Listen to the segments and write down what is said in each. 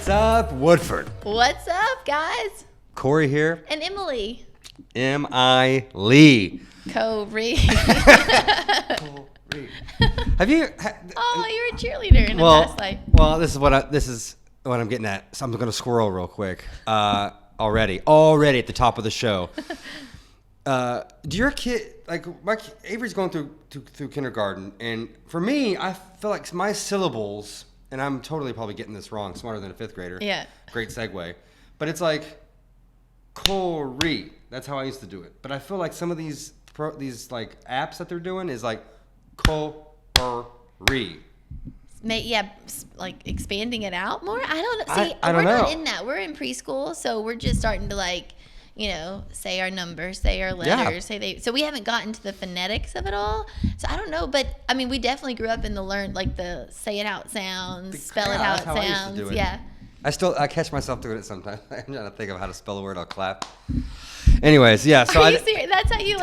What's up, Woodford? What's up, guys? Cory here. And Emily. M.I. Lee. Cory. Have you? Oh, you're a cheerleader in a past life. Well, this is what I'm getting at. So I'm gonna squirrel real quick. Already at the top of the show. Do your kid Avery's going through kindergarten, and for me, I feel like my syllables, and I'm totally probably getting this wrong, smarter than a fifth grader. Yeah. Great segue, but it's like Cory. That's how I used to do it. But I feel like some of these like apps that they're doing is like Cory. Yeah, like expanding it out more. I don't know. See, I don't we're know. not in that. We're in preschool, so we're just starting to say our numbers, say our letters, so we haven't gotten to the phonetics of it all. So I don't know, but I mean, we definitely grew up in the say it out sounds, spell it how it sounds. I used to do it. Yeah. I catch myself doing it sometimes. I'm trying to think of how to spell a word. I'll clap. Anyways, yeah. So Are you serious? That's how you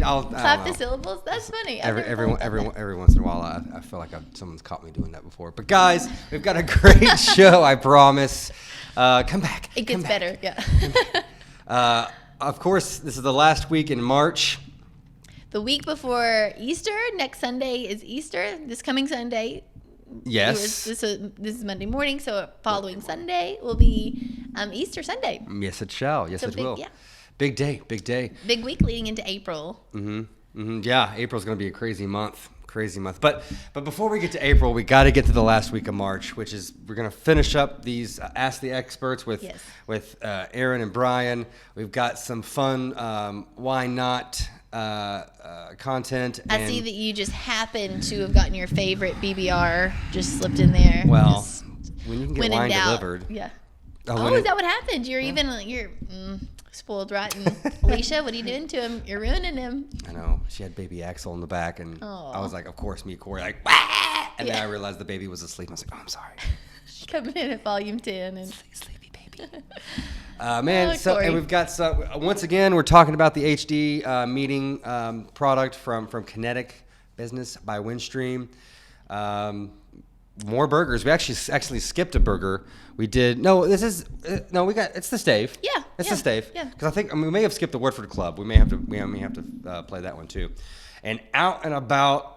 I'll clap the syllables? That's funny. Every once in a while, I feel like someone's caught me doing that before. But guys, we've got a great show. I promise. Come back. It gets better. Yeah. Of course, this is the last week in March. The week before Easter. Next Sunday is Easter. This coming Sunday. Yes. This is Monday morning, so following Sunday will be Easter Sunday. Yes, it shall. Yes, it will. Yeah. Big day. Big week leading into April. Yeah, April's going to be a crazy month. But before we get to April, we got to get to the last week of March, which is we're going to finish up these Ask the Experts with Aaron and Brian. We've got some fun why not content. I see that you just happen to have gotten your favorite BBR just slipped in there. Well, when you can get wine delivered. Yeah. Is that what happened? You're spoiled rotten. Alicia, what are you doing to him? You're ruining him. I know. She had baby Axel in the back, and I was like, of course, me, Cory, like, Wah! And then I realized the baby was asleep. I was like, oh, I'm sorry. Coming in at volume 10. And sleepy baby. Man, Cory. And we've got once again, we're talking about the HD meeting product from Kinetic Business by Windstream. More burgers. We actually skipped a burger. We did it's the Stave. Yeah, it's the Stave. Yeah. Because I think we may have skipped the Woodford Club. We may have to play that one too. And Out and About,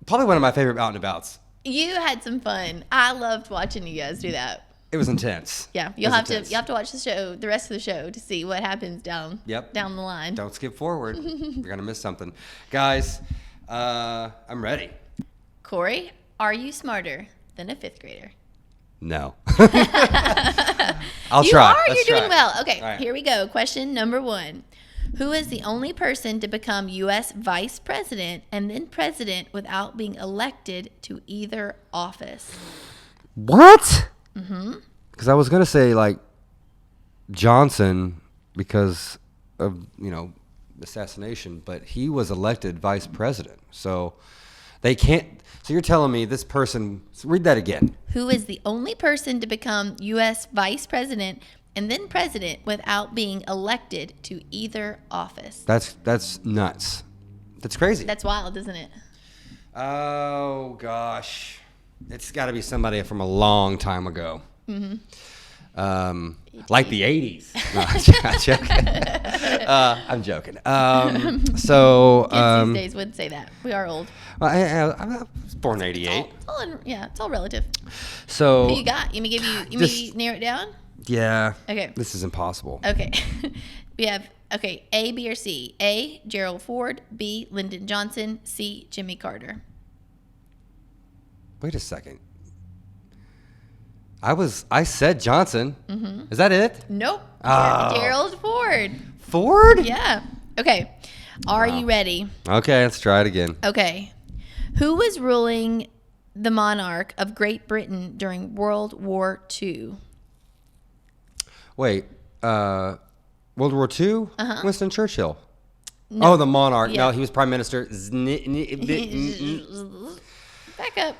probably one of my favorite out and abouts. You had some fun. I loved watching you guys do that. It was intense. Yeah, you'll have to watch the show, the rest of the show, to see what happens down the line. Don't skip forward. You're gonna miss something, guys. I'm ready. Cory, are you smarter than a fifth grader? No. I'll try. You're doing well. Okay, right. Here we go. Question number 1. Who is the only person to become U.S. vice president and then president without being elected to either office? What? Because I was gonna say Johnson because of assassination, but he was elected vice president, so they can't. So you're telling me this person? Read that again. Who is the only person to become U.S. vice president and then president without being elected to either office? That's nuts. That's crazy. That's wild, isn't it? Oh gosh, it's got to be somebody from a long time ago. Like the 80s. No, I'm joking. So Kids these days would say that. We are old. I was born in 88. It's all relative. So who you got? You may narrow it down? Yeah. Okay. This is impossible. Okay. We have A, B, or C. A, Gerald Ford. B, Lyndon Johnson. C, Jimmy Carter. Wait a second. I said Johnson. Is that it? Nope. Oh. Gerald Ford. Ford? Yeah. Okay. Are you ready? Okay, let's try it again. Okay. Who was ruling the monarch of Great Britain during World War II? Wait. World War II? Winston Churchill. No. Oh, the monarch. Yeah. No, he was prime minister. Back up.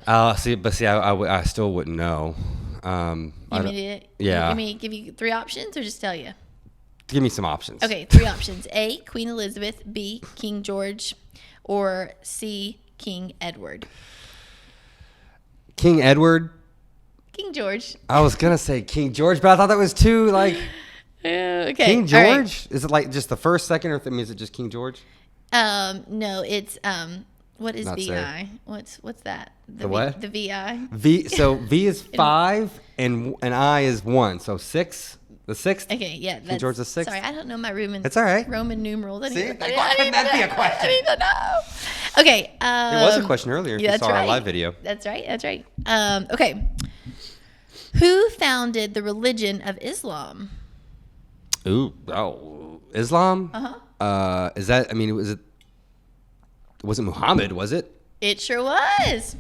I still wouldn't know. Yeah. Give me give you 3 options or just tell you? Give me some options. Okay, 3 options. A, Queen Elizabeth. B, King George. Or C, King Edward. King Edward. King George. I was gonna say King George, but I thought that was too like Okay. King All right. George. Is it like just the first, second, or is it just King George? No, it's what is Not VI? What's that? The what? The VI. So V is 5 and I is 1. So 6. The 6th. Okay, yeah. King George the 6th. Sorry, I don't know my Roman. It's all right. Roman numerals. See? Why couldn't that be a question? I need to know. Okay. It was a question earlier. If you saw our live video. That's right. Okay. Who founded the religion of Islam? Islam? Uh-huh. Is that? I mean, it wasn't Muhammad, was it? It sure was.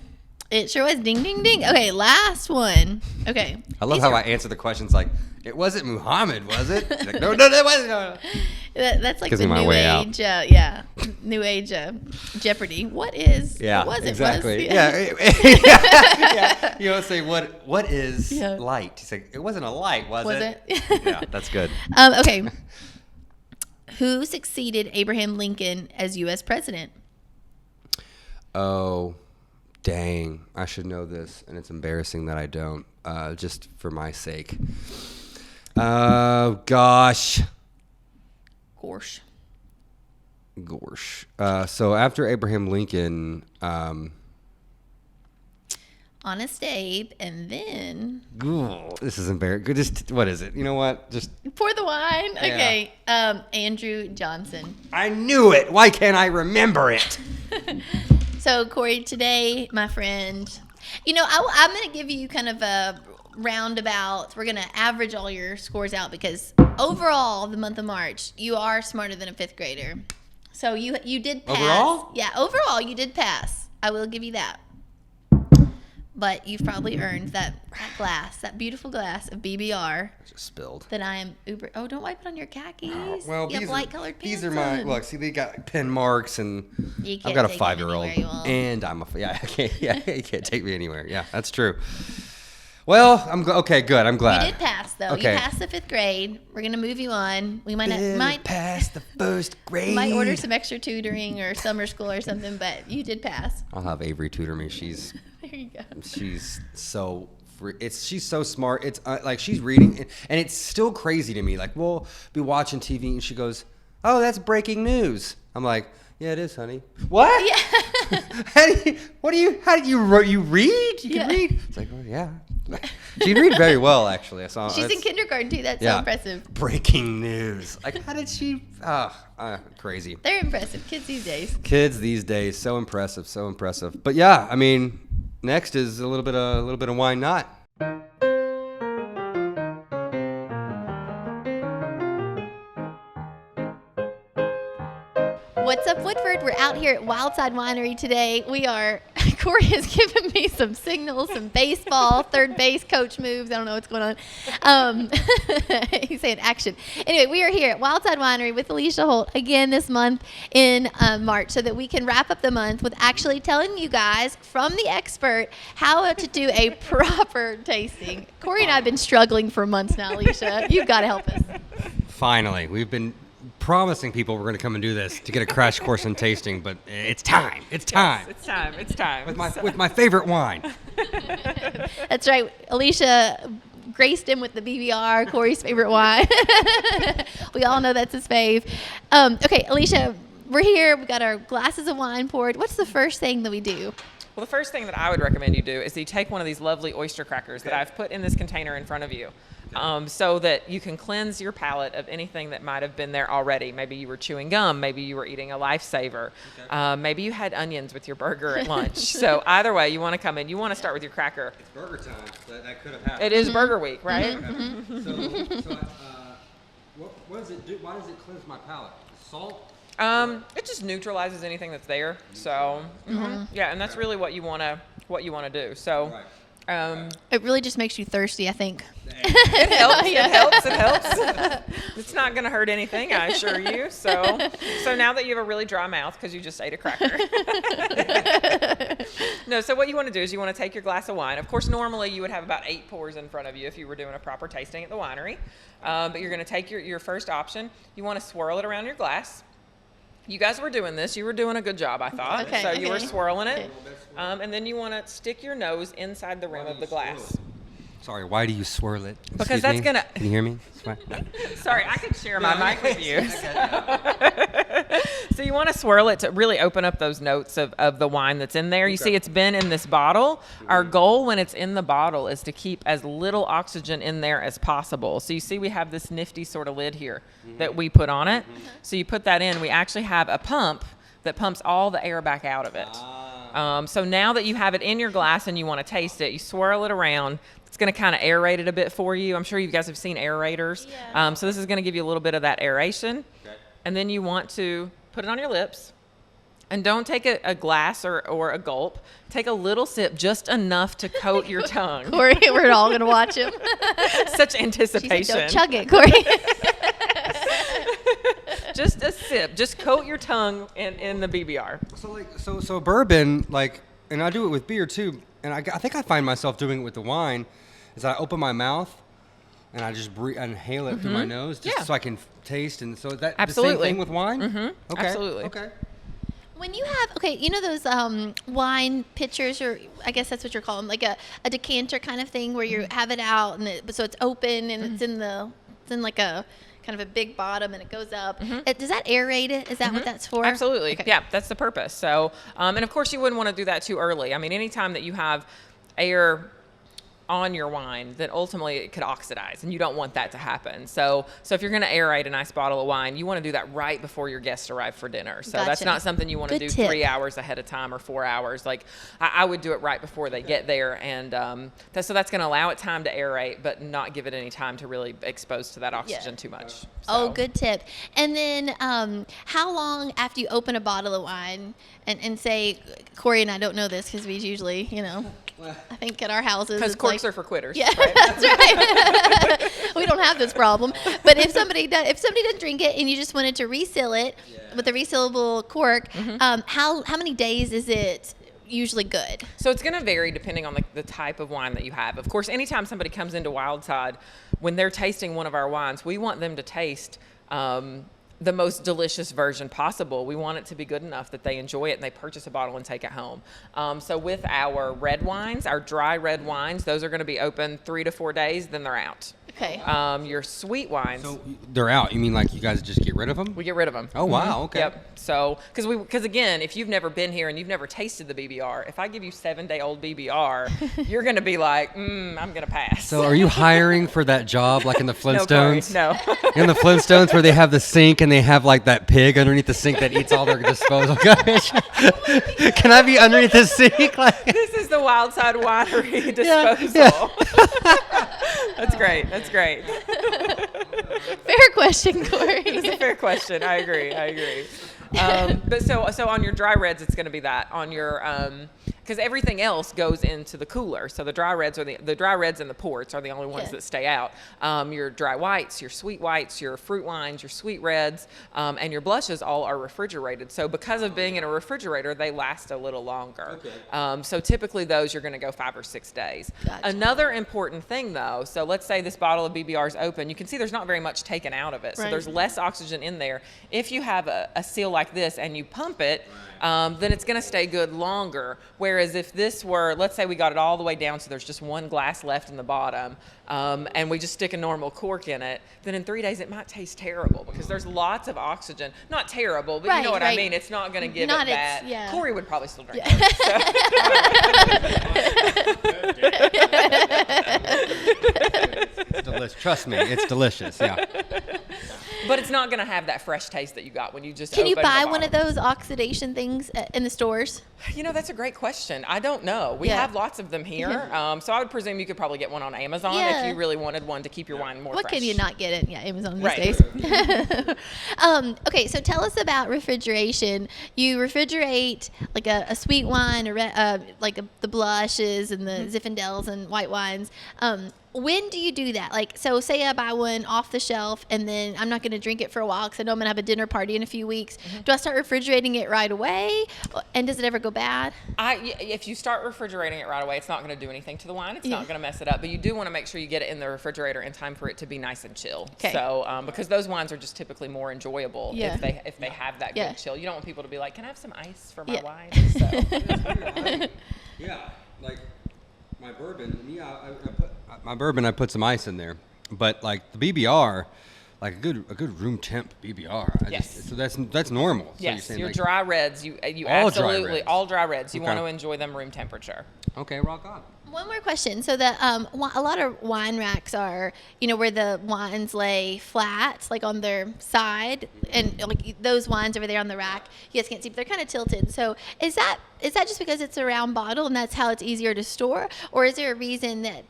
It sure was. Ding, ding, ding. Okay, last one. Okay. I love how I answer the questions like, it wasn't Muhammad, was it? Like, no, that wasn't. No. That's like Gives the me my new way out. age, New Age Jeopardy. What is? Yeah, what was exactly. It? Yeah. You don't say what is light. You say it wasn't a light, was it? Yeah, that's good. Okay. Who succeeded Abraham Lincoln as U.S. president? Oh, dang! I should know this, and it's embarrassing that I don't. Just for my sake. Oh gosh. Gorsh. So after Abraham Lincoln, Honest Abe, and then this is embarrassing. Just what is it? You know what? Just pour the wine. Yeah. Okay. Andrew Johnson. I knew it. Why can't I remember it? So Cory, today, my friend, I'm going to give you kind of a roundabout. We're going to average all your scores out because overall, the month of March, you are smarter than a 5th grader. So you did pass. Overall? Yeah, overall, you did pass. I will give you that. But you've probably earned that glass, that beautiful glass of BBR. I just spilled. That I am uber. Oh, don't wipe it on your khakis. Well, you have light-colored pants. These are my on. look. See, they got pen marks, and You can't I've got a take them 5-year-old, anywhere you want. and I'm I can't. Yeah, you can't take me anywhere. Yeah, that's true. Well, okay. Good. I'm glad. You did pass, though. Okay. You passed the 5th grade. We're gonna move you on. We might pass the 1st grade. might order some extra tutoring or summer school or something, but you did pass. I'll have Avery tutor me. There you go. She's so she's so smart. It's like she's reading, and it's still crazy to me. Like we'll be watching TV, and she goes, "Oh, that's breaking news." I'm like, "Yeah, it is, honey." What? Yeah. How did you read? You can read? It's like, oh yeah. She read very well, actually. I saw. She's in kindergarten too. That's so impressive. Breaking news. Like, how did she? Crazy. They're impressive. Kids these days. So impressive. But yeah, I mean, next is a little bit of why not? What's up, Woodford? We're out here at Wildside Winery today. Cory has given me some signals, some baseball, third base coach moves. I don't know what's going on. He's saying action. Anyway, we are here at Wildside Winery with Alicia Holt again this month in March so that we can wrap up the month with actually telling you guys from the expert how to do a proper tasting. Cory and I have been struggling for months now, Alicia. You've got to help us. Finally, we've been promising people we're going to come and do this to get a crash course in tasting, but it's time. It's time. Yes, it's time. With my favorite wine. That's right. Alicia graced him with the BBR, Cory's favorite wine. We all know that's his fave. Okay, Alicia, we're here. We got our glasses of wine poured. What's the first thing that we do? Well, the first thing that I would recommend you do is you take one of these lovely oyster crackers that I've put in this container in front of you. So that you can cleanse your palate of anything that might have been there already. Maybe you were chewing gum. Maybe you were eating a Lifesaver. Maybe you had onions with your burger at lunch. So either way, you want to come in. You want to start with your cracker. It's burger time. That could have happened. It is Burger Week, right? What does it do? Why does it cleanse my palate? Salt? It just neutralizes anything that's there. So yeah, and that's really what you want to do. So. Right. It really just makes you thirsty, I think. It helps. It helps. It's not going to hurt anything, I assure you. So now that you have a really dry mouth because you just ate a cracker. No, so what you want to do is you want to take your glass of wine. Of course, normally you would have about 8 pours in front of you if you were doing a proper tasting at the winery. But you're going to take your first option. You want to swirl it around your glass. You guys were doing this. You were doing a good job, I thought. Okay, You were swirling it. Okay. And then you want to stick your nose inside the rim of the glass. Sorry, why do you swirl it? Because Excuse that's me? gonna. Can you hear me? Sorry, I could share my mic with you. So you want to swirl it to really open up those notes of the wine that's in there. You see it's been in this bottle. Our goal when it's in the bottle is to keep as little oxygen in there as possible. So you see we have this nifty sort of lid here that we put on it. So you put that in. We actually have a pump that pumps all the air back out of it. So now that you have it in your glass and you want to taste it, you swirl it around. It's going to kind of aerate it a bit for you. I'm sure you guys have seen aerators. Yeah. So this is going to give you a little bit of that aeration. Okay. And then you want to put it on your lips. And don't take a glass or a gulp. Take a little sip, just enough to coat your tongue. Cory, we're all going to watch him. Such She anticipation. said, don't chug it, Cory. Just a sip. Just coat your tongue in the BBR. So bourbon, like, and I do it with beer too, and I think I find myself doing it with the wine, is that I open my mouth and I just inhale it through my nose just so I can taste. And so is that Absolutely. the same thing with wine? Mm-hmm. Okay. Absolutely. Okay. When you have, you know those wine pitchers, or I guess that's what you're calling them, like a decanter kind of thing where you have it out, and so it's open and it's in like a kind of a big bottom and it goes up. Does that aerate it? Is that what that's for? Absolutely. Okay. Yeah, that's the purpose. So, and of course you wouldn't want to do that too early. I mean, anytime that you have air on your wine, then ultimately it could oxidize, and you don't want that to happen. So if you're going to aerate a nice bottle of wine, you want to do that right before your guests arrive for dinner. So that's Gotcha. not something you want to Good do tip. 3 hours ahead of time or 4 hours. Like I would do it right before they get there, and so that's going to allow it time to aerate, but not give it any time to really expose to that oxygen too much. Oh, So- good tip. And then how long after you open a bottle of wine and say, Cory and I don't know this because we usually, I think at our houses. Because it's corks like, are for quitters. Yeah, Right? that's right. We don't have this problem. But if somebody doesn't drink it and you just wanted to reseal it with a resealable cork, how many days is it usually good? So it's going to vary depending on the type of wine that you have. Of course, anytime somebody comes into Wildside, when they're tasting one of our wines, we want them to taste the most delicious version possible. We want it to be good enough that they enjoy it and they purchase a bottle and take it home. So with our red wines, our dry red wines, those are going to be open 3 to 4 days, then they're out. Okay. Your sweet wines, So they're out. You mean like you guys just get rid of them? we get rid of them. Oh, wow. Okay. Yep. So, because again, if you've never been here and you've never tasted the BBR, if I give you 7-day-old BBR, you're going to be like, I'm going to pass. So are you hiring for that job like in the no, Cory, Flintstones? no. In the Flintstones where they have the sink and they have like that pig underneath the sink that eats all their disposal garbage? Can I be underneath the sink? Like, This is the Wildside Winery disposal. yeah. That's great. That's great. Fair question, Cory. It's a fair question. I agree. But so on your dry reds, it's going to be that. On your because everything else goes into the cooler. So the dry reds are the dry reds and the ports are the only ones that stay out. Your dry whites, your sweet whites, your fruit wines, your sweet reds, and your blushes all are refrigerated. So because of being in a refrigerator, they last a little longer. Okay. So typically those you're going to go 5 or 6 days. Gotcha. Another important thing though, so let's say this bottle of BBR is open. You can see there's not very much taken out of it. So Right. there's less oxygen in there. If you have a seal like this and you pump it, then it's going to stay good longer. Whereas if this were, let's say we got it all the way down so there's just one glass left in the bottom, and we just stick a normal cork in it, then in 3 days it might taste terrible because there's lots of oxygen. Not terrible, but you know what I Right. mean. It's not going to give Not it that. it's- yeah. Cory would probably still drink it. It's delicious. Trust me, it's delicious. Yeah. But it's not going to have that fresh taste that you got when you just Can you open the buy one bottle. of those oxidation things in the stores? You know, that's a great question. I don't know. We Yeah. have lots of them here. So I would presume you could probably get one on Amazon Yeah. if you really wanted one to keep your wine more What fresh. can you not get it? Yeah, Amazon these Right. days. Okay, so tell us about refrigeration. You refrigerate like a sweet wine, the blushes and the Zinfandels and white wines. When do you do that? Like, so say I buy one off the shelf and then I'm not going to drink it for a while because I know I'm going to have a dinner party in a few weeks. Do I start refrigerating it right away? And does it ever go bad? If you start refrigerating it right away, it's not going to do anything to the wine. It's not going to mess it up. But you do want to make sure you get it in the refrigerator in time for it to be nice and chill. Okay. So because those wines are just typically more enjoyable Yeah. if they have that Yeah. good chill. You don't want people to be like, "Can I have some ice for my Yeah. wine?" So. Yeah, like my bourbon. my bourbon, I put some ice in there, but like the BBR, like a good room temp BBR. So that's normal. So Yes, you're your like, dry reds, you all dry absolutely reds. all dry reds. You Okay. want to enjoy them room temperature. Okay, rock on. One more question. So a lot of wine racks are, where the wines lay flat, like on their side, and like those wines over there on the rack, you guys can't see, but they're kind of tilted. So is that just because it's a round bottle and that's how it's easier to store, or is there a reason that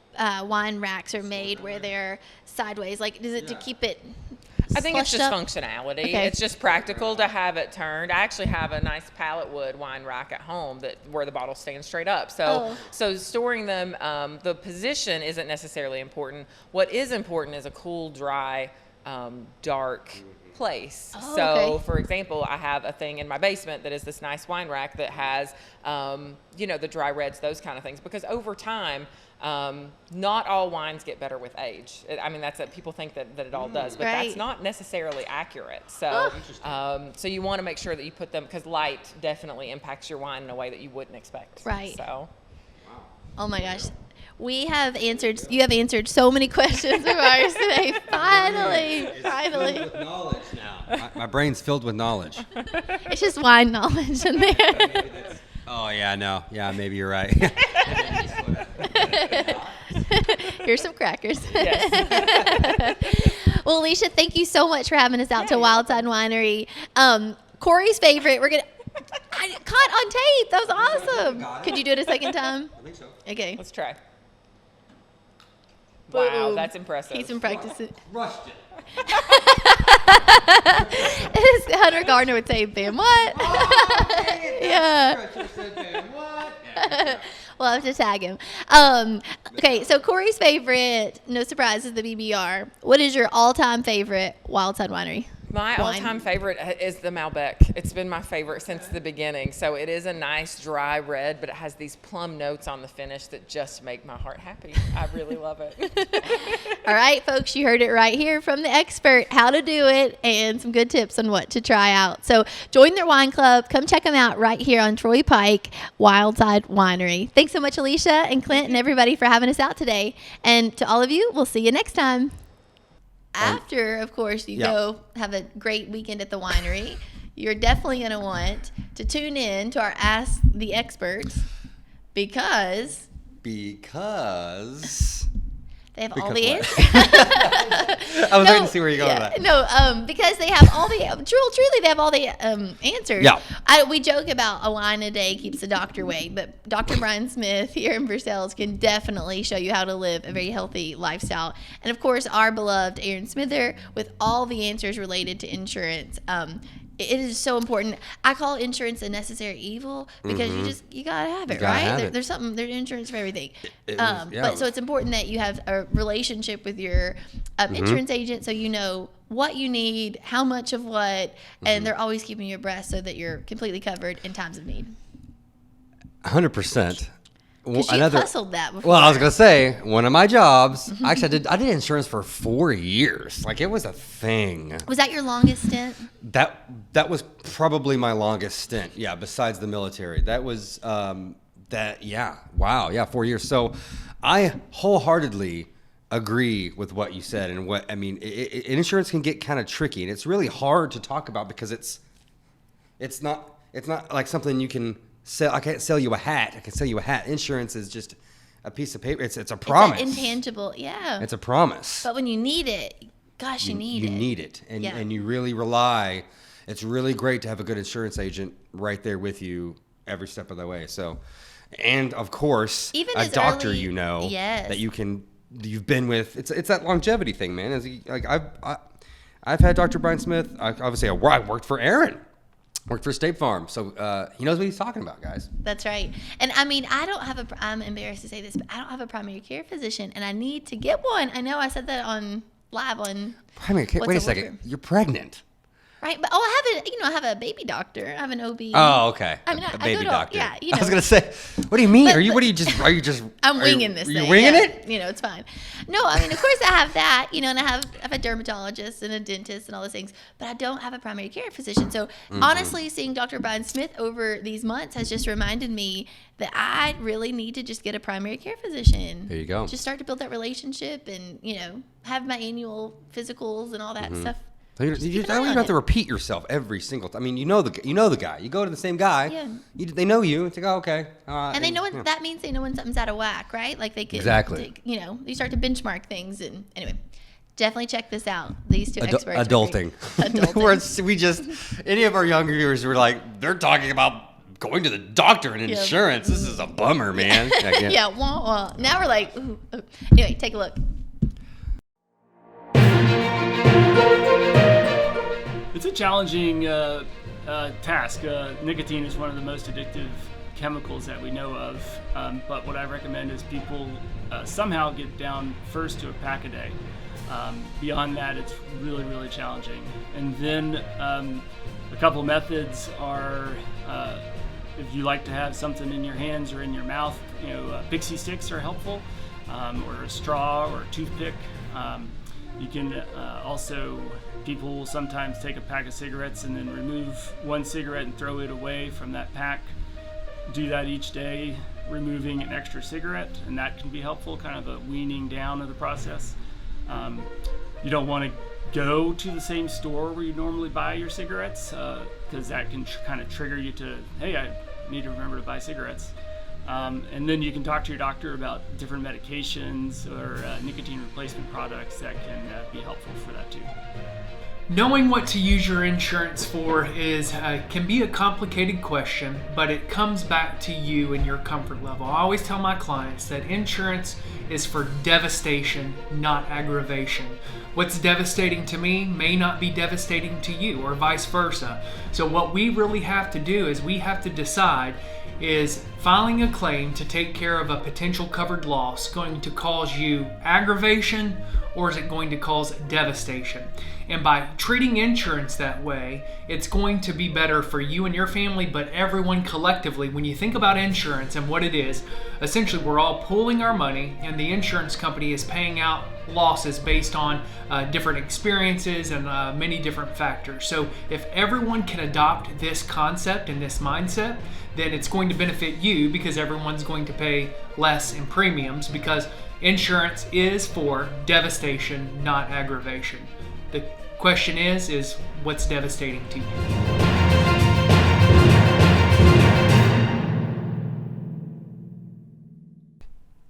wine racks are made where they're sideways? Like, is it to keep it? I think it's slushed just up? functionality. Okay. It's just practical to have it turned. I actually have a nice pallet wood wine rack at home where the bottle stands straight up. So storing them, the position isn't necessarily important. What is important is a cool, dry, dark place. For example, I have a thing in my basement that is this nice wine rack that has, the dry reds, those kind of things. Because over time, not all wines get better with age. That's people think that it all does, but that's not necessarily accurate. So, so you want to make sure that you put them, because light definitely impacts your wine in a way that you wouldn't expect. Right. So, Oh my gosh. You have answered so many questions of ours today. Finally. Filled with knowledge now. My brain's filled with knowledge. It's just wine knowledge in there. Oh yeah, no, yeah, maybe you're right. Here's some crackers. yes. Well, Alicia, thank you so much for having us out to Wildside Winery. Cory's favorite. I caught on tape. That was awesome. Could you do it a second time? I think so. Okay. Let's try. Wow, Boom. that's impressive. He's been practicing. Rushed it. As Hunter Gardner would say, "Bam, what?" Yeah. We'll have to tag him. Okay, so Cory's favorite, no surprise, is the BBR. What is your all-time favorite Wildside Winery? My wine? all-time favorite is the Malbec. It's been my favorite since the beginning. So it is a nice dry red, but it has these plum notes on the finish that just make my heart happy. I really love it. All right, folks, you heard it right here from the expert, how to do it, and some good tips on what to try out. So join their wine club. Come check them out right here on Troy Pike, Wildside Winery. Thanks so much, Alicia and Clint and everybody for having us out today. And to all of you, we'll see you next time. After, of course, you go have a great weekend at the winery, you're definitely going to want to tune in to our Ask the Experts because they have all the answers. I was waiting to see where you're going with that. No, because they have all the truly they have all the answers. Yeah. We joke about a wine a day keeps the doctor away, but Dr. Brian Smith here in Versailles can definitely show you how to live a very healthy lifestyle. And of course, our beloved Aaron Smither with all the answers related to insurance. It is so important. I call insurance a necessary evil because you gotta have it, right? Have it. There's insurance for everything. Yeah. But so it's important that you have a relationship with your insurance agent, so you know what you need, how much of what, and they're always keeping you abreast so that you're completely covered in times of need. 100%. Because you hustled that before. Well, I was gonna say one of my jobs. Actually, I did insurance for 4 years. Like it was a thing. Was that your longest stint? That was probably my longest stint. Yeah, besides the military. That was Yeah. Wow. Yeah, 4 years. So, I wholeheartedly agree with what you said and what I mean. Insurance can get kind of tricky, and it's really hard to talk about because it's not like something you can sell. I can't sell you a hat. I can sell you a hat. Insurance is just a piece of paper. It's a promise. It's intangible, yeah. It's a promise. But when you need it, gosh, you need it. You need it, and you really rely. It's really great to have a good insurance agent right there with you every step of the way. So, and of course, even a doctor early, that you've been with. It's that longevity thing, man. Like I've had Dr. Brian Smith. I worked for Aaron. Worked for State Farm, so he knows what he's talking about, guys. That's right. And I mean, I'm embarrassed to say this, but I don't have a primary care physician, and I need to get one. I know I said that on live on Primary care. Wait a second. You're pregnant. Right, but I have a baby doctor. I have an OB. Oh, okay. I mean, a I baby go to, doctor. yeah, I was gonna say, what do you mean? But- Are you just? I'm winging this Are you thing. winging yeah. it? It's fine. No, I mean, of course I have that, and I have a dermatologist and a dentist and all those things, but I don't have a primary care physician. So honestly, seeing Dr. Brian Smith over these months has just reminded me that I really need to just get a primary care physician. There you go. Just start to build that relationship and, have my annual physicals and all that stuff. So you don't even have to repeat yourself every single time. I mean, you know the guy. You go to the same guy. Yeah. They know you. It's like, oh, okay. And they know when that means they know when something's out of whack, right? Like they can Exactly. You start to benchmark things, and anyway, definitely check this out. These two experts. are Adulting. great. Adulting. Any of our younger viewers were like, they're talking about going to the doctor and insurance. This is a bummer, man. Yeah, wah, wah. Now we're like, ooh. Anyway, take a look. It's a challenging task. Nicotine is one of the most addictive chemicals that we know of, but what I recommend is people somehow get down first to a pack a day. Beyond that, it's really, really challenging. And then a couple methods are, if you like to have something in your hands or in your mouth, pixie sticks are helpful, or a straw or a toothpick. You can also, people will sometimes take a pack of cigarettes and then remove one cigarette and throw it away from that pack. Do that each day, removing an extra cigarette, and that can be helpful, kind of a weaning down of the process. You don't want to go to the same store where you normally buy your cigarettes, because that can kind of trigger you to, hey, I need to remember to buy cigarettes. And then you can talk to your doctor about different medications or nicotine replacement products that can be helpful for that too. Knowing what to use your insurance for can be a complicated question, but it comes back to you and your comfort level. I always tell my clients that insurance is for devastation, not aggravation. What's devastating to me may not be devastating to you, or vice versa. So what we really have to do is we have to decide, is filing a claim to take care of a potential covered loss going to cause you aggravation, or is it going to cause devastation? And by treating insurance that way, it's going to be better for you and your family, but everyone collectively. When you think about insurance and what it is, essentially we're all pooling our money, and the insurance company is paying out losses based on different experiences and many different factors. So if everyone can adopt this concept and this mindset, then it's going to benefit you, because everyone's going to pay less in premiums, because insurance is for devastation, not aggravation. The question is what's devastating to you?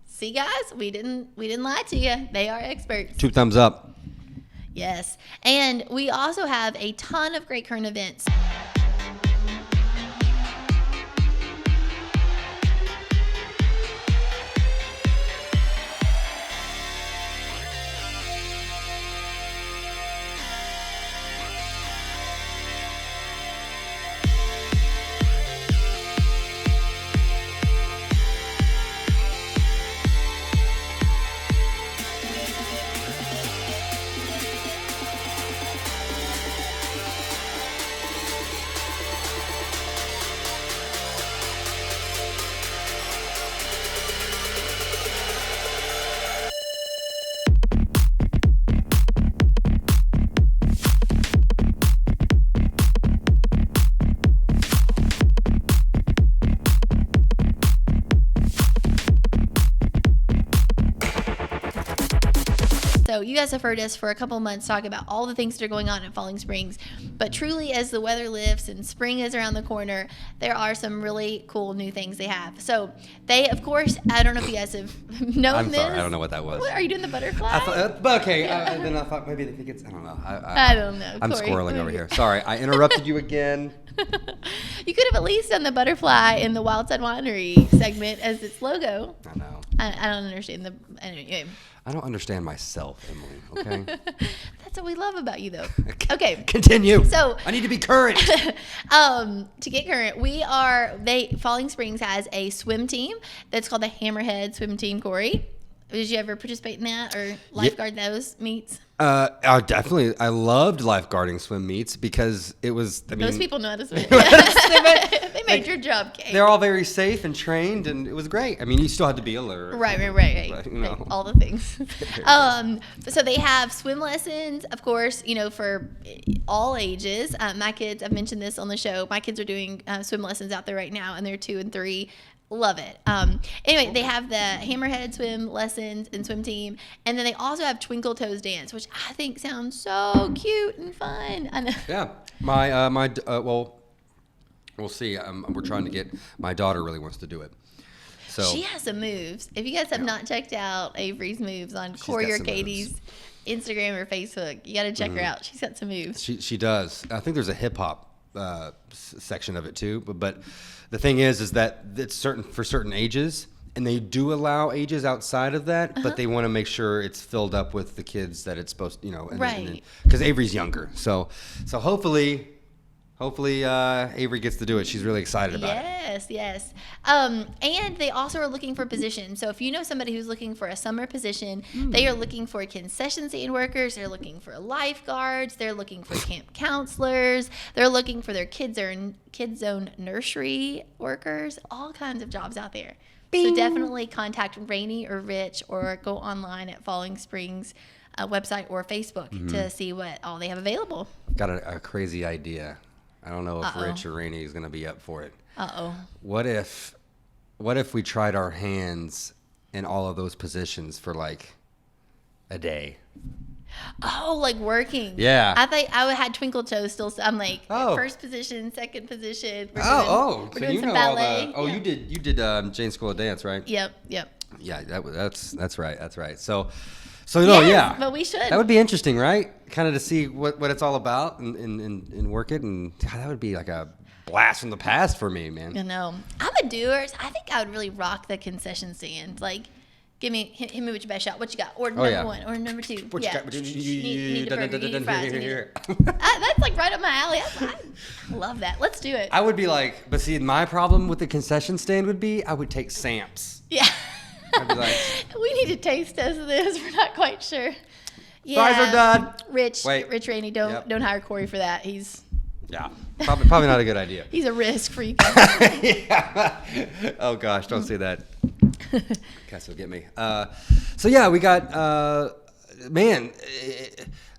See, guys, we didn't lie to you. They are experts. 2 thumbs up. Yes. And we also have a ton of great current events. So you guys have heard us for a couple months talk about all the things that are going on in Falling Springs, but truly as the weather lifts and spring is around the corner, there are some really cool new things they have. So they, of course, I don't know if you guys have known I'm this. sorry, I don't know what that was. What, are you doing the butterfly? I thought, but okay, then I thought maybe they think it's, I don't know. I don't know. I'm Cory. squirreling over here. Sorry, I interrupted you again. You could have at least done the butterfly in the Wild Side Winery segment as its logo. I know. I don't understand the. Anyway. I don't understand myself, Emily, okay? That's what we love about you, though. Okay. Continue. So I need to be current. To get current, Falling Springs has a swim team that's called the Hammerhead Swim Team, Cory. Did you ever participate in that or lifeguard those meets? I loved lifeguarding swim meets because it was. I mean, Those people know how to swim. They made your job, Kate. they're all very safe and trained, and it was great. I mean, you still had to be alert. Right. But, you know. Right, all the things. So they have swim lessons, of course, for all ages. My kids, I've mentioned this on the show. My kids are doing swim lessons out there right now, and they're 2 and 3. Love it. Anyway, they have the Hammerhead swim lessons and swim team, and then they also have Twinkle Toes dance, which I think sounds so cute and fun. I know. Yeah, well, we'll see. We're trying to get my daughter really wants to do it. So She has some moves. If you guys have not checked out Avery's moves on Cory or some Katie's Instagram or Facebook, you got to check her out. She's got some moves. she does. I think there's a hip hop section of it too, but the thing is that it's for certain ages, and they do allow ages outside of that, but they want to make sure it's filled up with the kids that it's supposed, Right. Because Avery's younger, so hopefully Avery gets to do it. She's really excited about it. Yes. And they also are looking for positions. So if you know somebody who's looking for a summer position, they are looking for concession stand workers. They're looking for lifeguards. They're looking for camp counselors. They're looking for their kids zone nursery workers. All kinds of jobs out there. Bing. So definitely contact Rainey or Rich, or go online at Falling Springs website or Facebook to see what all they have available. Got a crazy idea. I don't know if Rich or Rainey is going to be up for it. What if we tried our hands in all of those positions for like a day? Oh, like working. Yeah. I thought I had Twinkle Toes still. I'm like first position, second position. We're doing some ballet. You did Jane's School of Dance, right? Yep. Yeah, that's right. So no, yeah. But we should. That would be interesting, right? Kind of to see what it's all about and work it, and that would be like a blast from the past for me, man. I know. I'm a doer. I think I would really rock the concession stand. Like, hit me with your best shot. What you got? Or number 1 or number 2. What you got? Need a burger, need fries. That's like right up my alley. I love that. Let's do it. I would be like, but see, my problem with the concession stand would be I would take Samps. Yeah. I'd be like, we need to taste test this. We're not quite sure. Yeah. fries are done. Rich Rainey, don't hire Cory for that. Yeah, probably not a good idea. He's a risk for you guys. Yeah. Oh gosh, don't say that. Guys will get me. So yeah, we got man.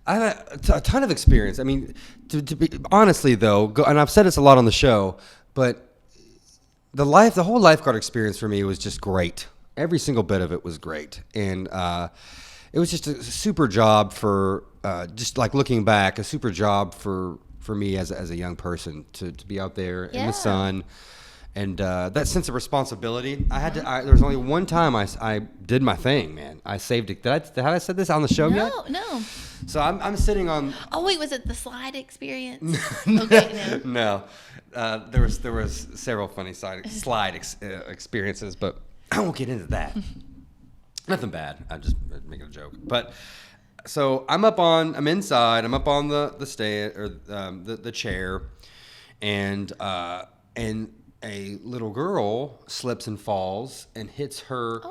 I have a ton of experience. I mean, to be honestly though, and I've said this a lot on the show, but the whole lifeguard experience for me was just great. Every single bit of it was great, and it was just a super job for just like looking back, a super job for me as a young person to be out there in the sun, and that sense of responsibility. I had to. There was only one time I did my thing, man. I saved it. Have I said this on the show yet? No. So I'm sitting on. Oh wait, was it the slide experience? Okay, no. There was several funny slide experiences, but I won't get into that. Nothing bad. I'm just making a joke. But so I'm inside. I'm up on the stand or the chair, and a little girl slips and falls and hits her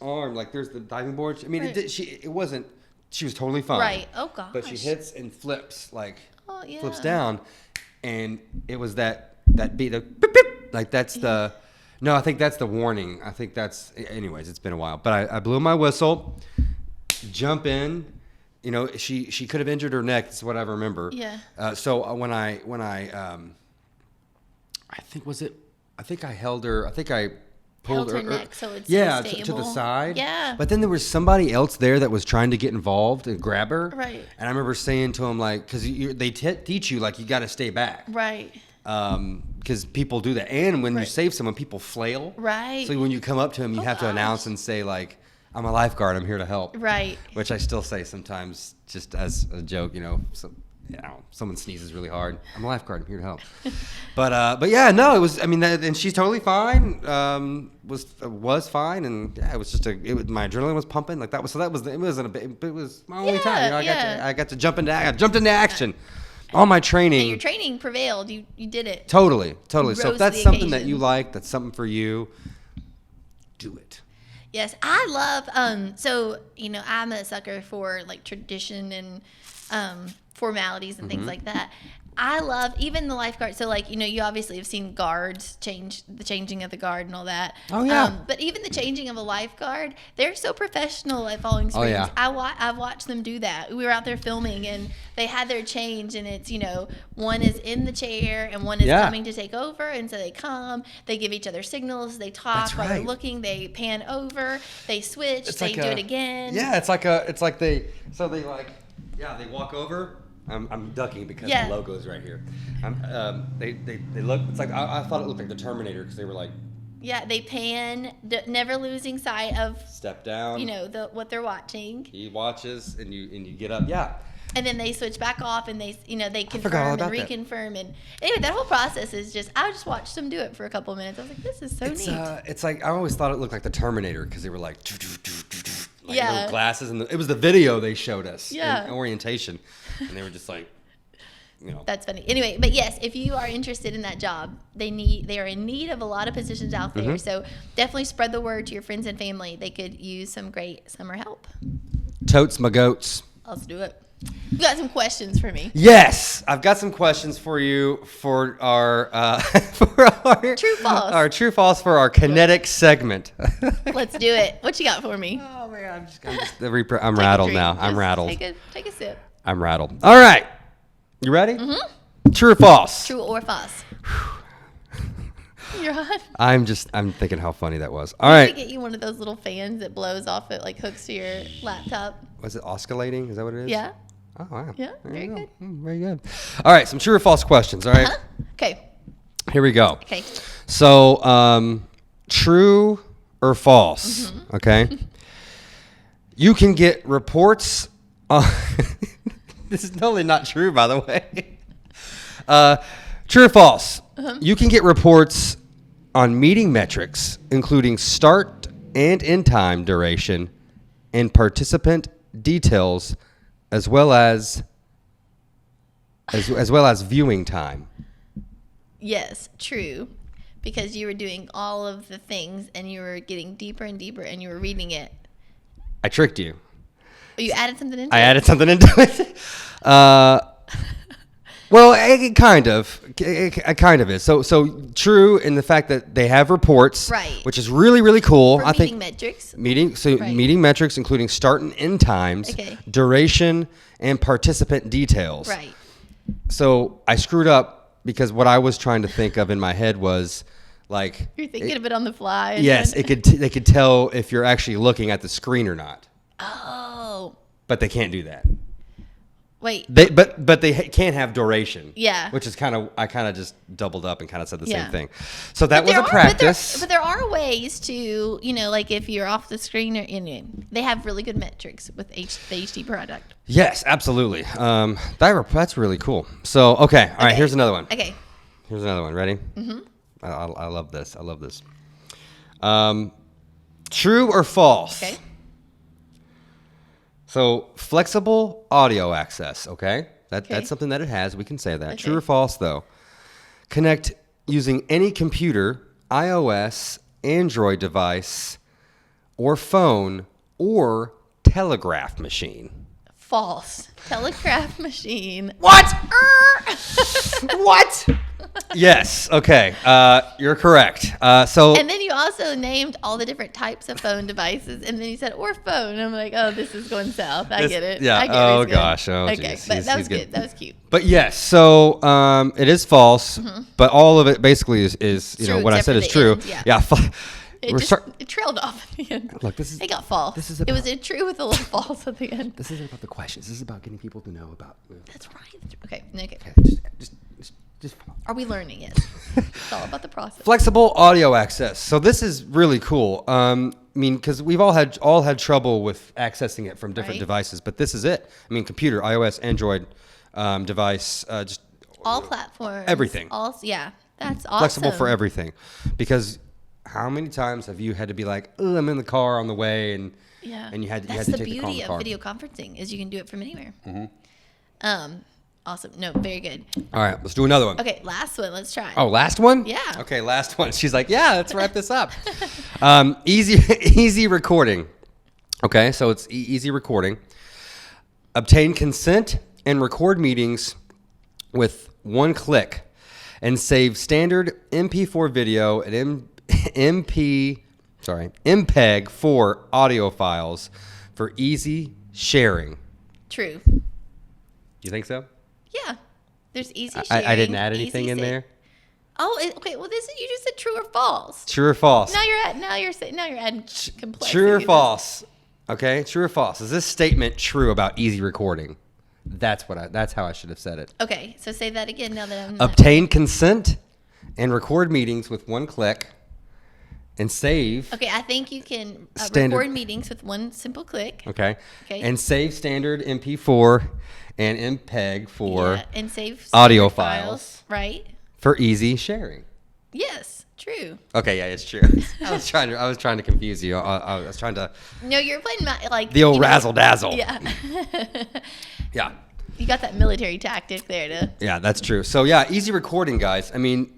arm. Like there's the diving board. I mean, right. It wasn't. She was totally fine. Right. Oh gosh. But she hits and flips flips down, and it was that beat of beep, beep, like that's the. No, I think that's the warning. I think that's. Anyways, it's been a while, but I blew my whistle. Jump in. She could have injured her neck. That's what I remember. Yeah. So when I I think I held her. I think I pulled her neck so it's to the side. Yeah. But then there was somebody else there that was trying to get involved and grab her. Right. And I remember saying to him because they teach you you got to stay back. Right. Because people do that, and when you save someone, people flail. Right. So when you come up to them, you have to announce and say I'm a lifeguard. I'm here to help. Right. Which I still say sometimes, just as a joke. Someone sneezes really hard. I'm a lifeguard. I'm here to help. But yeah, no, it was. I mean, and she's totally fine. Was fine, and yeah, it was just my adrenaline was pumping like that. It was my only time. I got to jump into action. All my training. And your training prevailed. You did it. Totally. You So if rose that's to the something occasion. that you like, that's something for you, do it. Yes, I love. So I'm a sucker for like tradition and formalities and things like that. I love even the lifeguard. So like you obviously have seen guards the changing of the guard and all that. Oh yeah. But even the changing of a lifeguard, they're so professional at following screens. yeah. I've watched them do that. We were out there filming and they had their change, and it's one is in the chair and one is coming to take over, and so they come, they give each other signals, they talk That's while they're right. looking, they pan over, they switch, they do it again. Yeah, it's like they walk over. I'm ducking because the logo's right here. They look. It's like I thought it looked like the Terminator because they were like. Yeah, they pan, never losing sight of. Step down. What they're watching. He watches and you get up. Yeah. And then they switch back off and they forgot all confirm and about that. reconfirm and anyway that whole process is just I just watched them do it for a couple of minutes. I was like, this is so neat. It's like I always thought it looked like the Terminator because they were like. Yeah. Those glasses and it was the video they showed us. Yeah. In orientation, and they were just like. That's funny. Anyway, but yes, if you are interested in that job, they are in need of a lot of positions out there. Mm-hmm. So definitely spread the word to your friends and family. They could use some great summer help. Totes my goats. Let's do it. You got some questions for me? Yes, I've got some questions for you for our True false. Our true false for our kinetic segment. Let's do it. What you got for me? Oh man, I'm rattled now. Just I'm rattled. Take a sip. I'm rattled. All right, you ready? Mm-hmm. True or false? True or false? You're on. I'm thinking how funny that was. All I right. need to get you one of those little fans that blows off it, like hooks to your laptop. Was it oscillating? Is that what it is? Yeah. Oh wow. Yeah. There Very you go. good. Very good. All right, some true or false questions. All right. Okay. Here we go. Okay. So, true or false? Mm-hmm. Okay. You can get reports. This is totally not true, by the way. True or false? You can get reports on meeting metrics, including start and end time duration, and participant details, as well as viewing time. Yes, true. Because you were doing all of the things and you were getting deeper and deeper and you were reading it. I tricked you. Oh, you added something into it? I added something into it. Well, it kind of is. So true in the fact that they have reports, Right. which is really, really cool. For I meeting think metrics. meeting meeting metrics, including start and end times, Okay. duration, and participant details. Right. So I screwed up because what I was trying to think of in my head was like. You're thinking of it on the fly. And Yes, then- they could tell if you're actually looking at the screen or not, Oh. but they can't do that. Wait. But they can't have duration. Yeah. Which is I kind of just doubled up and kind of said the Yeah. same thing. So that was There a are- practice. But there are ways to, like if you're off the screen or they have really good metrics with the HD product. Yes, absolutely. That's really cool. So okay, all right. Here's another one. Okay. Here's another one. Ready? Mm-hmm. I love this. I love this. True or false? Okay. So flexible audio access, okay? Okay. That's something that it has. We can say that. Okay. True or false, though? Connect using any computer, iOS, Android device, or phone, or telegraph machine. False. Telegraph machine. What? What? Yes. Okay. You're correct. And then you also named all the different types of phone devices, and then you said or phone. And I'm like, oh, this is going south. I get it. Yeah. I get where Oh it's going. gosh. Oh okay, geez. but that was He's good. That was cute. But yes, so it is false, but all of it basically is True, what I except said for is the true. end, yeah. Yeah. It trailed off at the end. Look, this is It got false. this is it was about- a true with a little false at the end. This isn't about the questions. This is about getting people to know about. That's right. Okay. Just Are we learning it? It's all about the process. flexible audio access. So this is really cool. I mean, because we've all had trouble with accessing it from different Right. devices, but this is it. I mean, computer, iOS, Android device, just All platforms. Everything. Yeah. That's awesome. flexible for everything. Because how many times have you had to be like, oh, I'm in the car on the way, and Yeah. and you had to That's take the the call in beauty the of car. video conferencing is you can do it from anywhere. Awesome. No, very good. All right, let's do another one. Okay, last one. Let's try. Oh, last one? Yeah. Okay, last one. She's like, yeah, let's wrap this up. Easy recording. Okay, so it's easy recording. Obtain consent and record meetings with one click, and save standard MP4 video and MPEG-4 audio files for easy sharing. True. You think so? Yeah. There's easy sharing. I didn't add anything easy in save. there. Oh, okay. Well, this is you just said true or false. True or false? Now you're adding complexity. True or to false? Okay, true or false? Is this statement true about easy recording? That's how I should have said it. this. Okay, so say that again now that I'm Obtain consent and record meetings with one click, and save. Okay, I think you can Standard. record meetings with one simple click. Okay. Okay. And save standard MP4 and MPEG-4 Yeah, and save audio standard files. Right? for easy sharing. Yes, true. Okay, yeah, it's true. I was trying to confuse you. I was trying to No, you're playing like the old you know, razzle dazzle. Yeah. Yeah. You got that military tactic there to. Yeah, that's true. So yeah, easy recording, guys. I mean,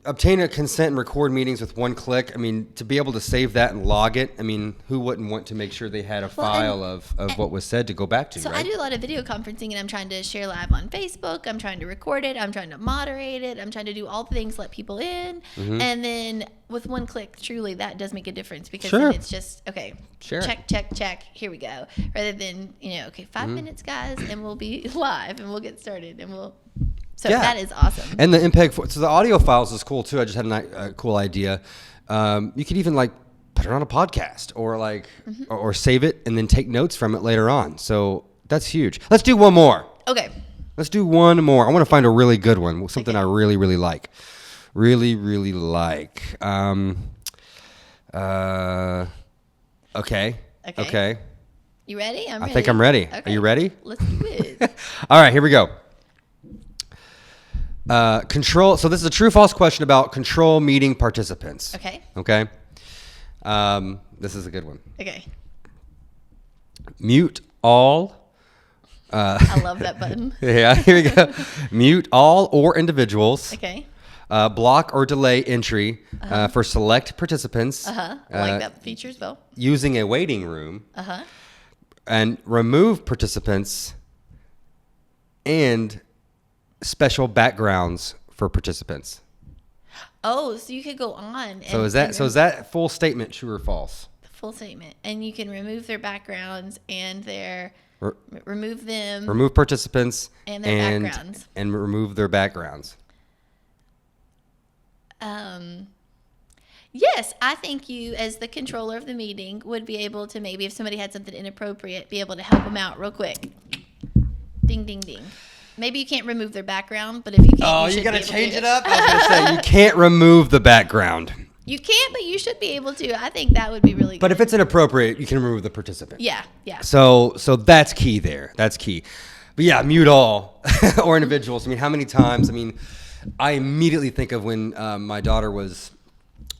obtain a consent and record meetings with one click. I mean, to be able to save that and log it. I mean, who wouldn't want to make sure they had a file of what was said to go back to? So right? I do a lot of video conferencing, and I'm trying to share live on Facebook. I'm trying to record it. I'm trying to moderate it. I'm trying to do all the things, let people in, and then with one click, truly that does make a difference because Sure. then it's just okay. Sure. Check. Here we go. Rather than 5 minutes, guys, and we'll be live and we'll get started and we'll. So Yeah. that is awesome. And the MPEG, so the audio files is cool too. I just had a cool idea. You could even like put it on a podcast or like, or save it and then take notes from it later on. So that's huge. Let's do one more. Okay. Let's do one more. I want to find a really good one. Something Okay. I really, really like. Really, really like. Okay. Okay. You ready? I think I'm ready. Are you ready? Let's do it. All right, here we go. Control. So this is a true/false question about control meeting participants. Okay. Okay. This is a good one. Okay. Mute all. I love that button. Yeah, here we go. Mute all or individuals. Okay. Block or delay entry for select participants. I like that feature as well. Using a waiting room. Uh-huh. And remove participants and special backgrounds for participants. Oh, so you could go on. And, So is that full statement true or false? full statement, and you can remove their backgrounds and their Re- remove them. Remove participants And their backgrounds. and remove their backgrounds. Yes, I think you, as the controller of the meeting, would be able to maybe if somebody had something inappropriate, be able to help them out real quick. Ding, ding, ding. Maybe you can't remove their background, but if you can, Oh, you you should gotta be able change to. it up. I was gonna say you can't remove the background, You can't, but you should be able to. I think that would be really good. but if it's inappropriate, you can remove the participant. yeah. So that's key there. That's key. But yeah, mute all or individuals. I mean, how many times? I mean, I immediately think of when my daughter was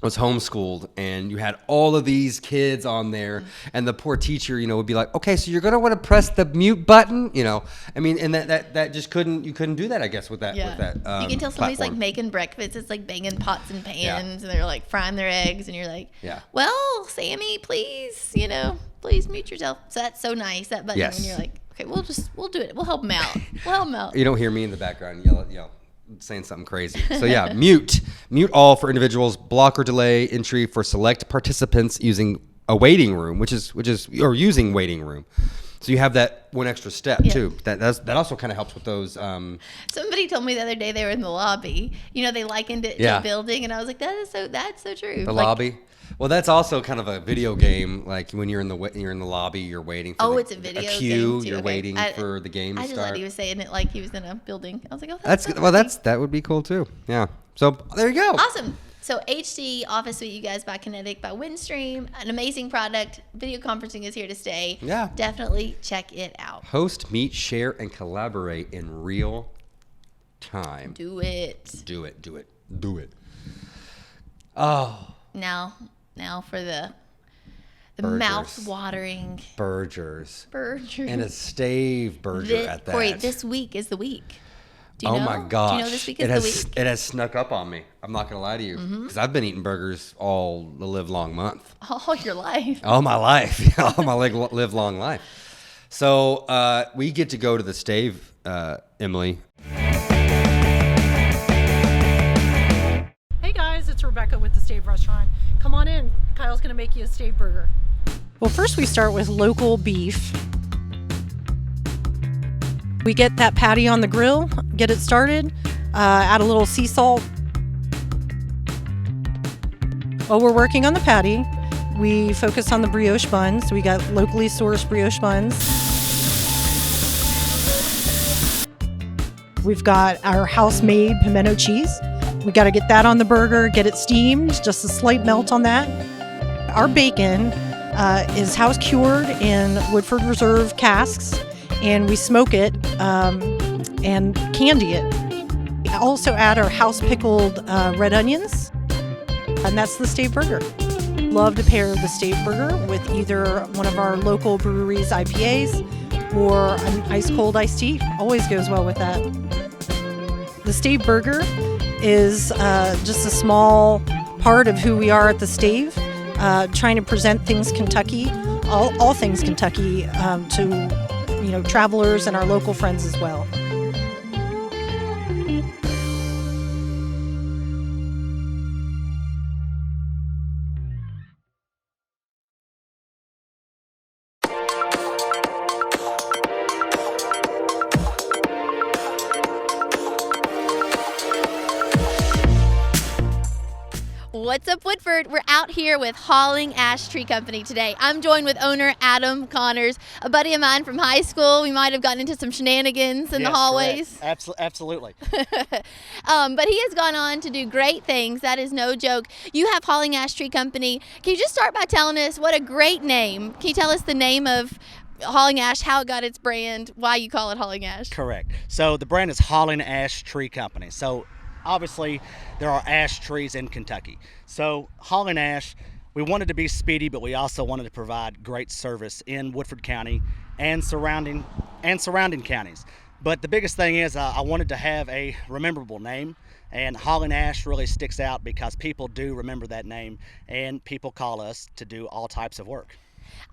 homeschooled and you had all of these kids on there and the poor teacher, would be like, okay, so you're going to want to press the mute button, I mean, and that just you couldn't do that, I guess, with that, Yeah. with that, you can tell somebody's like platform. making breakfast. It's like banging pots and pans, Yeah. and they're like frying their eggs, and you're like, Yeah. well, Sammy, please, please mute yourself. So that's so nice, that button. Yes. And you're like, okay, we'll do it. We'll help them out. We'll help them out. You don't hear me in the background yell, saying something crazy. So yeah, mute all for individuals, block or delay entry for select participants using a waiting room, or using waiting room. So you have that one extra step too. That also kind of helps with those. Somebody told me the other day they were in the lobby. They likened it to a building, and I was like, that's so true. The Like, lobby. Well, that's also kind of a video game. Like when you're in the lobby, you're waiting for it's a video queue. game too. You're Okay. waiting for the game to I just start. thought he was saying it like he was in a building. I was like, oh, That's so well, nice. that would be cool too. Yeah. So there you go. Awesome. So HD Office Suite, you guys, by Kinetic, by Windstream, an amazing product. Video conferencing is here to stay. Yeah. Definitely check it out. Host, meet, share, and collaborate in real time. Do it. Do it. Oh. Now for the The Burgers. mouth-watering Burgers. burgers. And a Stave Burger at that. Corey, this week is the week. Do you know? My gosh. Do you know this week is has, the week? It has snuck up on me. I'm not going to lie to you. Because I've been eating burgers all the live-long month. All your life. All my life. All my live-long life. So we get to go to the Stave, Emily. Hey guys, it's Rebecca with the Stave Restaurant. Come on in. Kyle's going to make you a Stave Burger. Well, first we start with local beef. We get that patty on the grill, get it started, add a little sea salt. While we're working on the patty, we focus on the brioche buns. We got locally sourced brioche buns. We've got our house-made pimento cheese. We got to get that on the burger, get it steamed, just a slight melt on that. Our bacon is house cured in Woodford Reserve casks, and we smoke it and candy it. We also add our house pickled red onions, and that's the Stave Burger. Love to pair the Stave Burger with either one of our local breweries IPAs or an ice cold iced tea. Always goes well with that. The Stave Burger is just a small part of who we are at the Stave, trying to present things Kentucky, all things Kentucky, to travelers and our local friends as well. What's up, Woodford? We're out here with Hauling Ash Tree Company today. I'm joined with owner Adam Connors, a buddy of mine from high school. We might have gotten into some shenanigans in the hallways. Absolutely. But he has gone on to do great things. That is no joke. You have Hauling Ash Tree Company. Can you just start by telling us what a great name? Can you tell us the name of Hauling Ash, how it got its brand, why you call it Hauling Ash? Correct. So the brand is Hauling Ash Tree Company. So obviously there are ash trees in Kentucky. So hauling ash, we wanted to be speedy, but we also wanted to provide great service in Woodford County and surrounding counties. But the biggest thing is I wanted to have a rememberable name, and hauling ash really sticks out because people do remember that name, and people call us to do all types of work.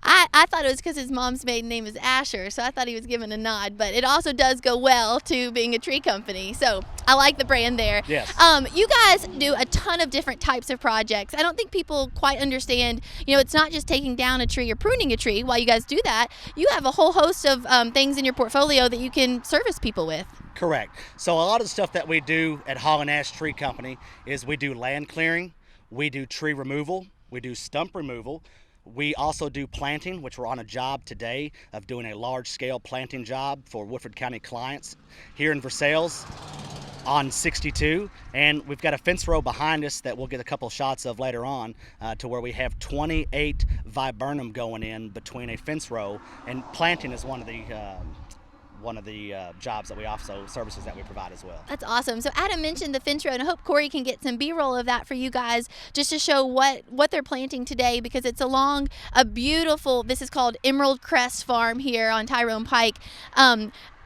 I thought it was because his mom's maiden name is Asher, so I thought he was giving a nod, but it also does go well to being a tree company, so I like the brand there. Yes. You guys do a ton of different types of projects. I don't think people quite understand, it's not just taking down a tree or pruning a tree. While you guys do that, you have a whole host of things in your portfolio that you can service people with. Correct. So a lot of the stuff that we do at Hauling Ash Tree Company is we do land clearing, we do tree removal, we do stump removal. We also do planting, which we're on a job today of doing a large-scale planting job for Woodford County clients here in Versailles on 62. And we've got a fence row behind us that we'll get a couple shots of later on to where we have 28 viburnum going in between a fence row. And planting is one of the jobs that we also services that we provide as well. That's awesome. So Adam mentioned the fence row, and I hope Cory can get some B-roll of that for you guys just to show what they're planting today, because it's along a beautiful, this is called Emerald Crest Farm here on Tyrone Pike.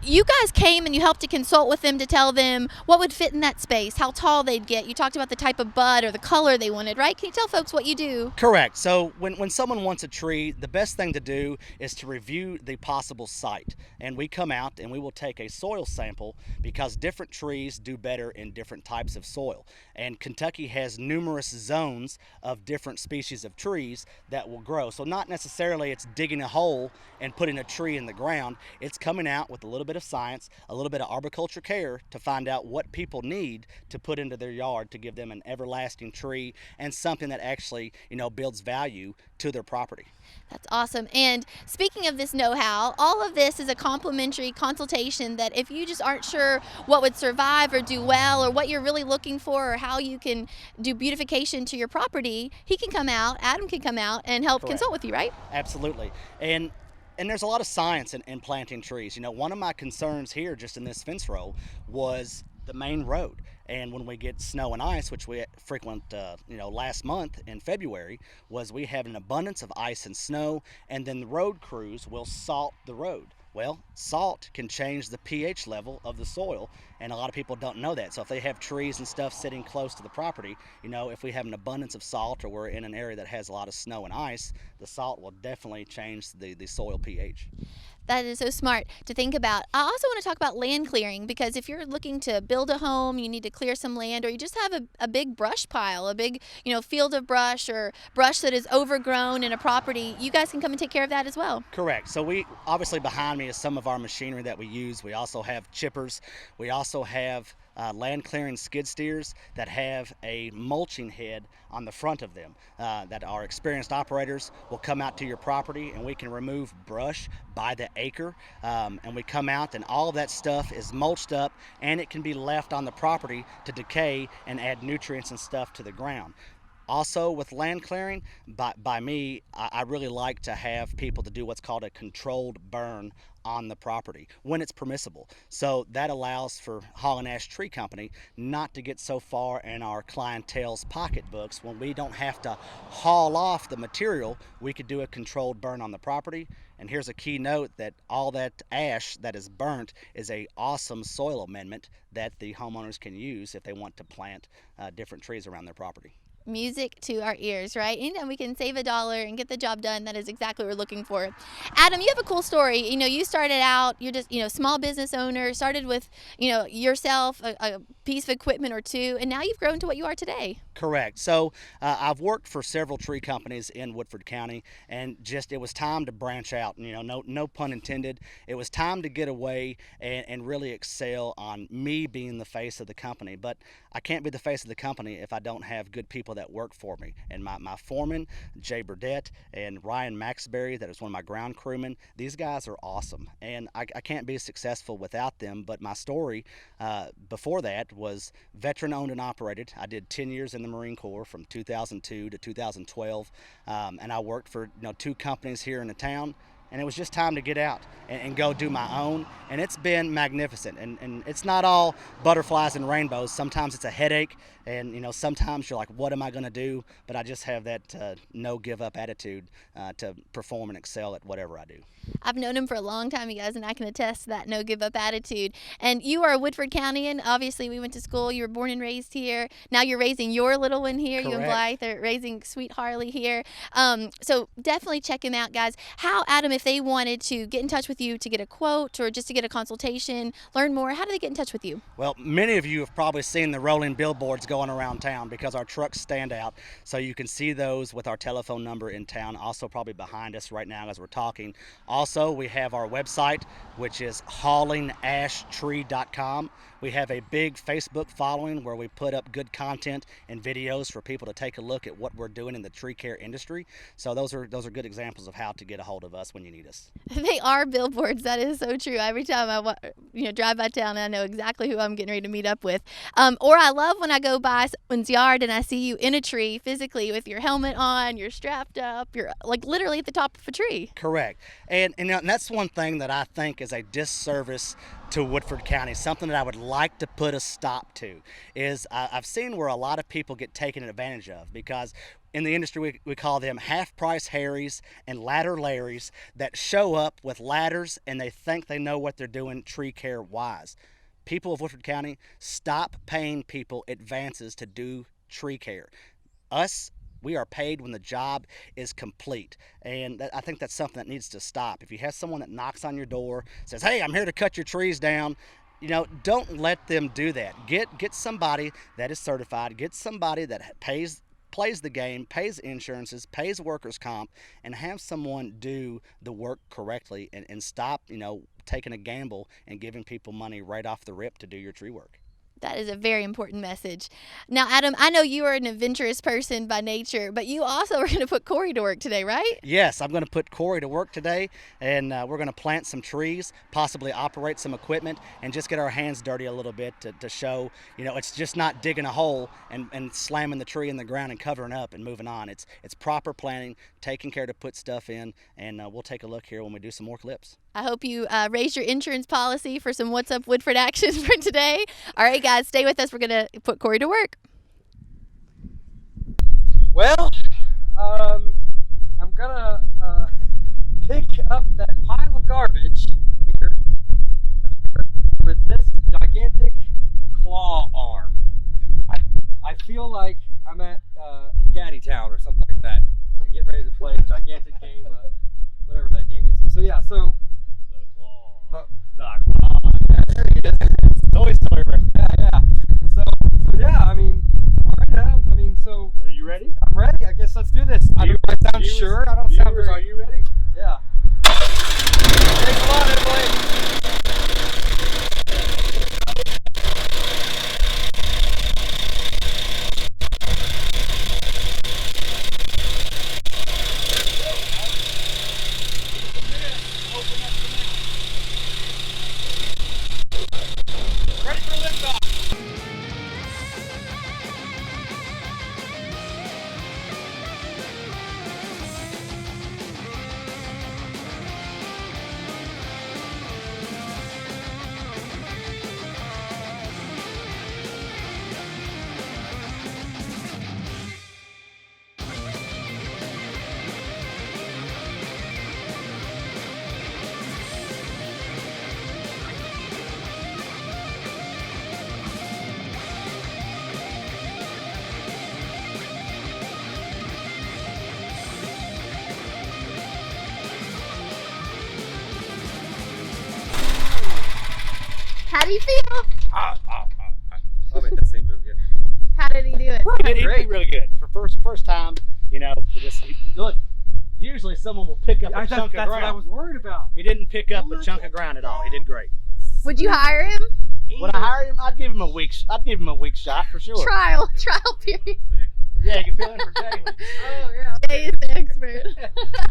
You guys came and you helped to consult with them to tell them what would fit in that space, how tall they'd get. You talked about the type of bud or the color they wanted, right? Can you tell folks what you do? Correct. So when someone wants a tree, the best thing to do is to review the possible site. And we come out and we will take a soil sample because different trees do better in different types of soil. And Kentucky has numerous zones of different species of trees that will grow. So not necessarily it's digging a hole and putting a tree in the ground. It's coming out with a little bit of science, a little bit of arboriculture care to find out what people need to put into their yard to give them an everlasting tree and something that actually, builds value to their property. That's awesome. And speaking of this know-how, all of this is a complimentary consultation that if you just aren't sure what would survive or do well or what you're really looking for or how you can do beautification to your property, he can come out, Adam can come out and help Correct. consult with you, right? Absolutely. And there's a lot of science in planting trees. One of my concerns here just in this fence row was the main road. And when we get snow and ice, which we frequent, last month in February, was we have an abundance of ice and snow, and then the road crews will salt the road. Well, salt can change the pH level of the soil, and a lot of people don't know that. So if they have trees and stuff sitting close to the property, if we have an abundance of salt or we're in an area that has a lot of snow and ice, the salt will definitely change the soil pH. That is so smart to think about. I also want to talk about land clearing, because if you're looking to build a home, you need to clear some land, or you just have a big brush pile, a big field of brush or brush that is overgrown in a property. You guys can come and take care of that as well. Correct. So we obviously, behind me is some of our machinery that we use. We also have chippers. We also have land clearing skid steers that have a mulching head on the front of them that our experienced operators will come out to your property, and we can remove brush by the acre, and we come out and all of that stuff is mulched up, and it can be left on the property to decay and add nutrients and stuff to the ground. Also, with land clearing, by me, I really like to have people to do what's called a controlled burn on the property when it's permissible. So that allows for Hall & Ash Tree Company not to get so far in our clientele's pocketbooks. When we don't have to haul off the material, we could do a controlled burn on the property. And here's a key note, that all that ash that is burnt is a awesome soil amendment that the homeowners can use if they want to plant different trees around their property. Music to our ears, right? Anytime we can save $1 and get the job done, that is exactly what we're looking for. Adam, you have a cool story. You started out, you're just, small business owner, started with, yourself, a piece of equipment or two, and now you've grown to what you are today. Correct. So I've worked for several tree companies in Woodford County, and it was time to branch out. No pun intended. It was time to get away and really excel on me being the face of the company. But I can't be the face of the company if I don't have good people that work for me. And my foreman, Jay Burdett, and Ryan Maxberry, that is one of my ground crewmen, these guys are awesome. And I can't be successful without them. But my story before that was veteran owned and operated. I did 10 years in the Marine Corps from 2002 to 2012. And I worked for 2 companies here in the town. And it was just time to get out and go do my own. And it's been magnificent. And it's not all butterflies and rainbows. Sometimes it's a headache. And, sometimes you're like, what am I going to do? But I just have that no give up attitude to perform and excel at whatever I do. I've known him for a long time, you guys, and I can attest to that no give up attitude. And you are a Woodford Countyan. Obviously, we went to school. You were born and raised here. Now you're raising your little one here. Correct. You and Blythe are raising sweet Harley here. So definitely check him out, guys. How, Adam, if they wanted to get in touch with you to get a quote or just to get a consultation, learn more, how do they get in touch with you? Well, many of you have probably seen the rolling billboards going around town because our trucks stand out. So you can see those with our telephone number in town, also probably behind us right now as we're talking. Also, we have our website, which is haulingashtree.com. We have a big Facebook following where we put up good content and videos for people to take a look at what we're doing in the tree care industry. So those are good examples of how to get a hold of us when you need us. They are billboards. That is so true. Every time I drive by town, I know exactly who I'm getting ready to meet up with. Or I love when I go by someone's yard and I see you in a tree physically with your helmet on, you're strapped up, you're like literally at the top of a tree. Correct. And that's one thing that I think is a disservice to Woodford County, something that I would like to put a stop to, is I've seen where a lot of people get taken advantage of, because in the industry we call them half-price Harrys and ladder Larrys that show up with ladders and they think they know what they're doing tree care wise. People of Woodford County, stop paying people advances to do tree care. We are paid when the job is complete. And I think that's something that needs to stop. If you have someone that knocks on your door, says, hey, I'm here to cut your trees down, don't let them do that. Get somebody that is certified. Get somebody that plays the game, pays insurances, pays workers' comp, and have someone do the work correctly and stop, taking a gamble and giving people money right off the rip to do your tree work. That is a very important message. Now, Adam, I know you are an adventurous person by nature, but you also are going to put Cory to work today, right? Yes, I'm going to put Cory to work today, and we're going to plant some trees, possibly operate some equipment, and just get our hands dirty a little bit to show, it's just not digging a hole and slamming the tree in the ground and covering up and moving on. It's proper planning, taking care to put stuff in, and we'll take a look here when we do some more clips. I hope you raise your insurance policy for some What's Up Woodford action for today. All right, guys. guys, stay with us. We're going to put Cory to work. Well, I'm gonna pick up that pile of garbage here with this gigantic claw arm. I feel like I'm at Gaddy Town or something like that. Getting ready to play a gigantic game, whatever that game is. So yeah, so the claw. Yeah, there he is. Toy Story reference. Yeah. So yeah, I mean, all right, Adam. I mean, so. Are you ready? I'm ready. I guess let's do this. I sound sure. I don't sound very. Are you ready? Yeah. Thanks a lot, everybody. Ready for liftoff. How do you feel? I'll make that same joke again. How did he do it? He did really good for first time. You know, with this, look. Usually someone will pick up a chunk of That's ground. what I was worried about. He didn't pick up a chunk of ground at all. He did great. Would you hire him? Would I hire him? I'd give him a week. I'd give him a week shot for sure. Trial period. Yeah, you can fill in for Jay. Oh yeah. Jay is the expert.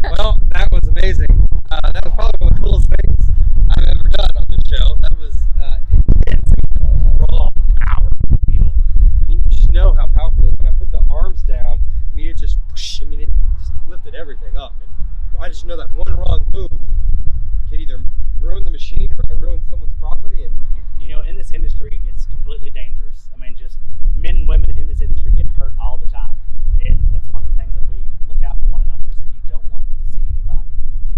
Well, that was amazing. That was probably one of the coolest things I've ever done on this show. That was intense, raw power. Feel. I mean, you just know how powerful it is. When I put the arms down, I mean, it just lifted everything up. And I just know that one wrong move could either ruin the machine or ruin someone's property. And You know, in this industry, it's completely dangerous. I mean, just men and women in this industry get hurt all the time. And that's one of the things that we look out for one another, is that you don't want to see anybody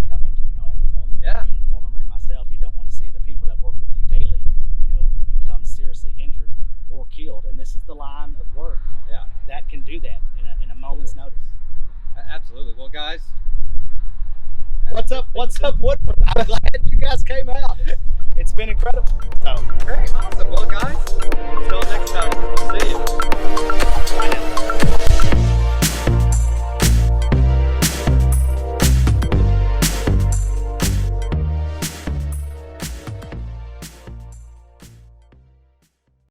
become injured. You know, as a former Marine and a former Marine myself, you don't want to see the people that work with you daily, you know, become seriously injured or killed. And this is the line of work that can do that in a moment's notice. Absolutely. Well, guys. What's up, Woodford? I'm glad you guys came out. It's been incredible. So, Great. Awesome. Well, guys, until next time. See you.